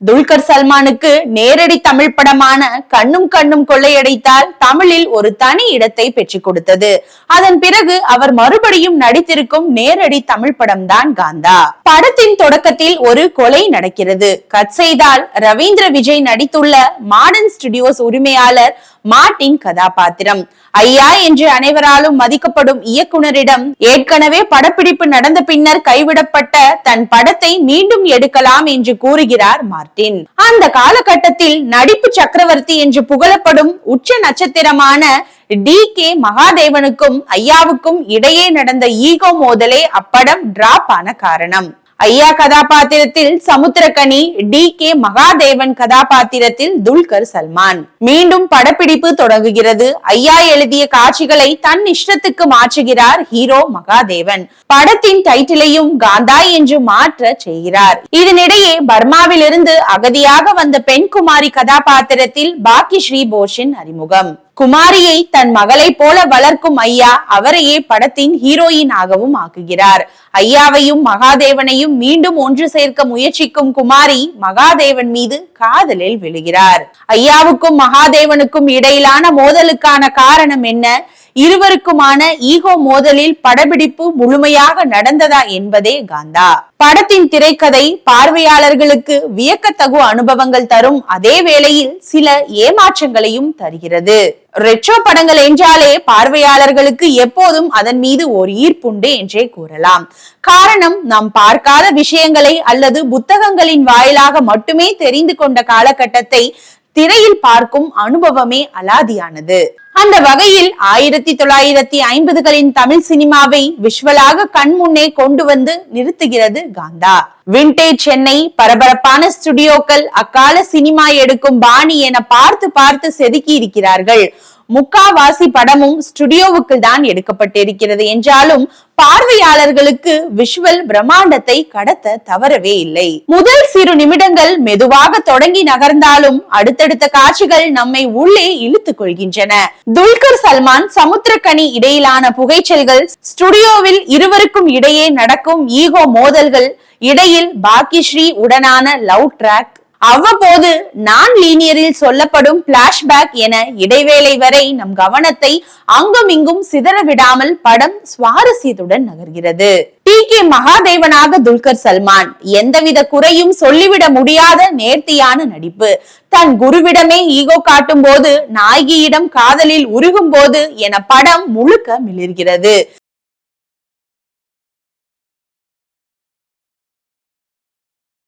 துல்கர் சல்மானுக்கு நேரடி தமிழ் படமான கண்ணும் கண்ணும் கொள்ளையடைத்தால் தமிழில் ஒரு தனி இடத்தை பெற்றுக் கொடுத்தது. அதன் பிறகு அவர் மறுபடியும் நடித்திருக்கும் நேரடி தமிழ் படம் தான் காந்தா. படத்தின் தொடக்கத்தில் ஒரு கொலை நடக்கிறது. கட் செய்தால் ரவீந்திர விஜய் நடித்துள்ள மாடர்ன் ஸ்டுடியோஸ் உரிமையாளர் மார்ட்டின் கதாபாத்திரம். ஐயா என்று அனைவராலும் மதிக்கப்படும் இயக்குனரிடம் ஏற்கனவே படப்பிடிப்பு நடந்த பின்னர் கைவிடப்பட்ட தன் படத்தை மீண்டும் எடுக்கலாம் என்று கூறுகிறார் மார்ட்டின். அந்த காலகட்டத்தில் நடிப்பு சக்கரவர்த்தி என்று புகழப்படும் உச்ச நட்சத்திரமான டி.கே. மகாதேவனுக்கும் ஐயாவுக்கும் இடையே நடந்த ஈகோ மோதலே அப்படம் டிராப் ஆன காரணம். ஐயா கதாபாத்திரத்தில் சமுத்திரக்கனி, டி.கே. மகாதேவன் கதாபாத்திரத்தில் துல்கர் சல்மான். மீண்டும் படப்பிடிப்பு தொடங்குகிறது. ஐயா எழுதிய காட்சிகளை தன் இஷ்டத்துக்கு மாற்றுகிறார் ஹீரோ மகாதேவன். படத்தின் டைட்டிலையும் காந்தா என்று மாற்ற செய்கிறார். இதனிடையே பர்மாவிலிருந்து அகதியாக வந்த பெண் குமாரி கதாபாத்திரத்தில் பாக்கிஸ்ரீ போஷின் அறிமுகம். குமாரியை தன் மகளை போல வளர்க்கும் ஐயா அவரையே படத்தின் ஹீரோயின் ஆகவும் ஆக்குகிறார். ஐயாவையும் மகாதேவனையும் மீண்டும் ஒன்று சேர்க்க முயற்சிக்கும் குமாரி மகாதேவன் மீது காதலில் விழுகிறார். ஐயாவுக்கும் மகாதேவனுக்கும் இடையிலான மோதலுக்கான காரணம் என்ன? இருவருக்குமான ஈகோ மோதலில் படப்பிடிப்பு முழுமையாக நடந்ததா என்பதே காந்தா. படத்தின் திரைக்கதை பார்வையாளர்களுக்கு வியக்கத்தகு அனுபவங்கள் தரும் அதே வேளையில் சில ஏமாற்றங்களையும் தருகிறது. ரெட்ரோ படங்கள் என்றாலே பார்வையாளர்களுக்கு எப்போதும் அதன் மீது ஒரு ஈர்ப்புண்டு என்றே கூறலாம். காரணம், நாம் பார்க்காத விஷயங்களை அல்லது புத்தகங்களின் வாயிலாக மட்டுமே தெரிந்து கொண்ட காலகட்டத்தை திரையில் பார்க்கும் அனுபவமே அலாதியானது. அந்த வகையில் 1950களின் தமிழ் சினிமாவை விஷுவலாக கண் முன்னே கொண்டு வந்து நிறுத்துகிறது காந்தா. விண்டேஜ் சென்னை, பரபரப்பான ஸ்டுடியோக்கள், அக்கால சினிமா எடுக்கும் பாணி என பார்த்து பார்த்து செதுக்கி இருக்கிறார்கள். முக்காவாசி படமும் ஸ்டுடியோவுக்கு தான் எடுக்கப்பட்டிருக்கிறது என்றாலும் பார்வையாளர்களுக்கு விஷுவல் பிரம்மாண்டத்தை கடத்த தவறவே இல்லை. முதல் சிறு நிமிடங்கள் மெதுவாக தொடங்கி நகர்ந்தாலும் அடுத்தடுத்த காட்சிகள் நம்மை உள்ளே இழுத்துக் கொள்கின்றன. துல்கர் சல்மான், சமுத்திரக்கனி இடையிலான புகைச்சல்கள், ஸ்டுடியோவில் இருவருக்கும் இடையே நடக்கும் ஈகோ மோதல்கள், இடையில் பாக்கிஸ்ரீ உடனான லவ் ட்ராக், அவ்வப்போது நான் லீனியரில் சொல்லப்படும் பிளாஷ்பேக் என இடைவேளை வரை நம் கவனத்தை அங்கும் இங்கும் சிதற விடாமல் படம் சுவாரஸ்யத்துடன் நகர்கிறது. டி.கே. மகாதேவனாக துல்கர் சல்மான் எந்தவித குறையும் சொல்லிவிட முடியாத நேர்த்தியான நடிப்பு. தன் குருவிடமே ஈகோ காட்டும் போது, நாயகியிடம் காதலில் உருகும் போது என படம் முழுக்க மிளிர்கிறது.